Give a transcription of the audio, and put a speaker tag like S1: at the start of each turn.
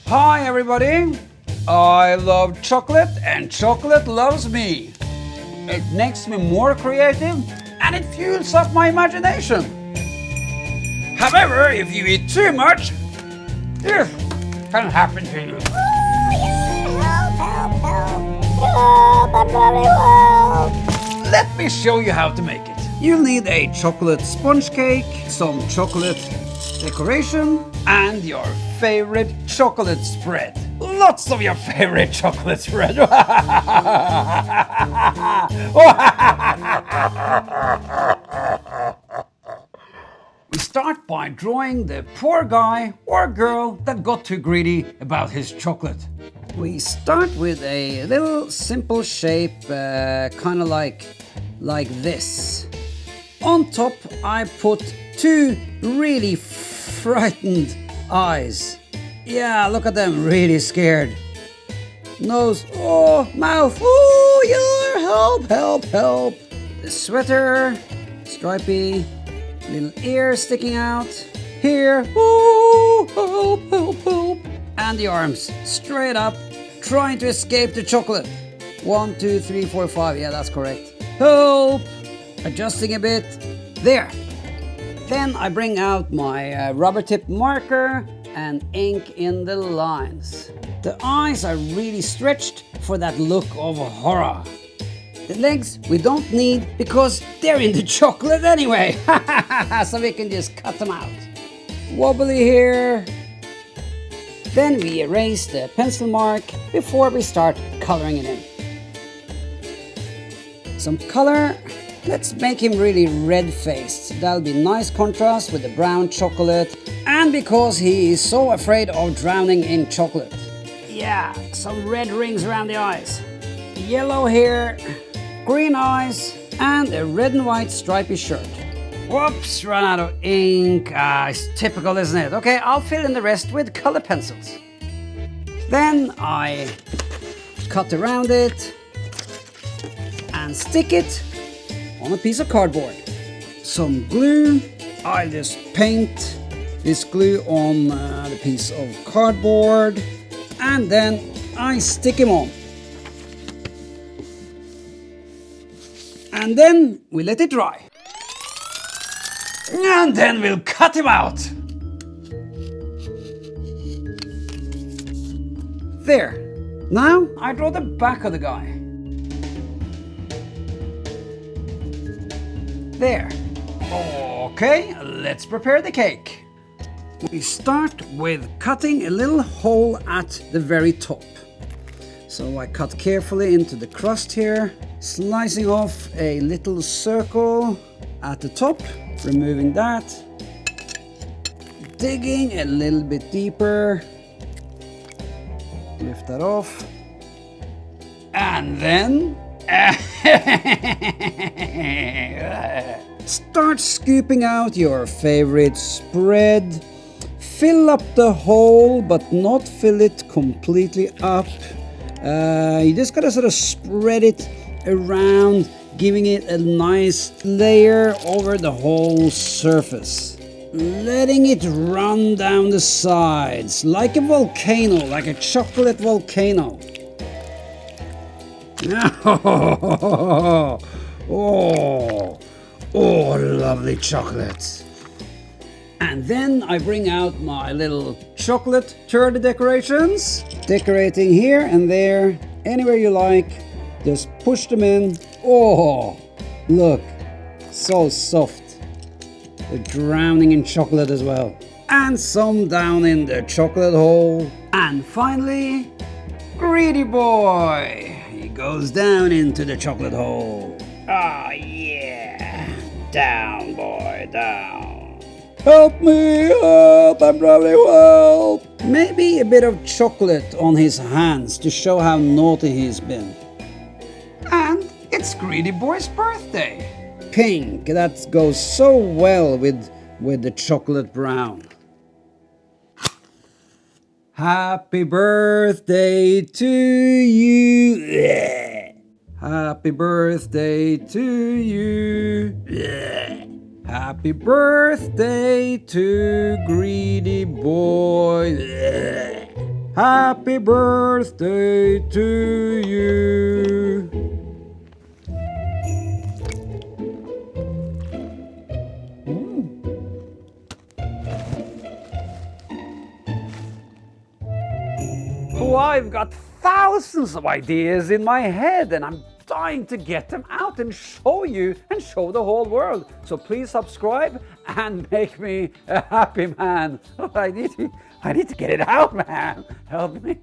S1: Hi everybody! I love chocolate and chocolate loves me. It makes me more creative and it fuels up my imagination. However, if you eat too much, this can happen to you. Let me show you how to make it. You'll need a chocolate sponge cake, some chocolate decoration, and your favorite chocolate spread. Lots of your favorite chocolate spread. We start by drawing the poor guy or girl that got too greedy about his chocolate. We start with a little simple shape, kind of like this. On top, I put two really frightened eyes. Yeah, look at them, really scared. Nose, oh, mouth, oh, yeah, help. The sweater, stripy, little ear sticking out. Here, oh, help. And the arms, straight up, trying to escape the chocolate. 1, 2, 3, 4, 5, yeah, that's correct. Help! Adjusting a bit. There. Then I bring out my rubber tip marker and ink in the lines. The eyes are really stretched for that look of horror. The legs we don't need because they're in the chocolate anyway. So we can just cut them out. Wobbly here. Then we erase the pencil mark before we start coloring it in. Some color. Let's make him really red-faced. That'll be nice contrast with the brown chocolate. And because he is so afraid of drowning in chocolate. Yeah, some red rings around the eyes. Yellow hair, green eyes, and a red and white stripy shirt. Whoops, run out of ink. It's typical, isn't it? Okay, I'll fill in the rest with color pencils. Then I cut around it and stick it on a piece of cardboard. Some glue. I just paint this glue on the piece of cardboard and then I stick him on. And then we let it dry. And then we'll cut him out. There. Now I draw the back of the guy. There. Okay, let's prepare the cake. We start with cutting a little hole at the very top. So I cut carefully into the crust here, slicing off a little circle at the top, removing that, digging a little bit deeper, lift that off, and then start scooping out your favorite spread. Fill up the hole, but not fill it completely up. You just gotta sort of spread it around, giving it a nice layer over the whole surface. Letting it run down the sides like a volcano, like a chocolate volcano. Oh, lovely chocolate. And then I bring out my little chocolate turd decorations. Decorating here and there, anywhere you like. Just push them in. Oh, look, so soft. They're drowning in chocolate as well. And some down in the chocolate hole. And finally, Greedy Boy. He goes down into the chocolate hole. Ah, yeah. Down, boy, down. Help me, help, I'm drowning, help. Maybe a bit of chocolate on his hands to show how naughty he's been. And it's Greedy Boy's birthday. Pink, that goes so well with the chocolate brown. Happy birthday to you. Happy birthday to you. Happy birthday to Greedy Boy. Happy birthday to you. Oh, I've got thousands of ideas in my head and I'm dying to get them out and show you and show the whole world. So please subscribe and make me a happy man. I need to get it out, man. Help me.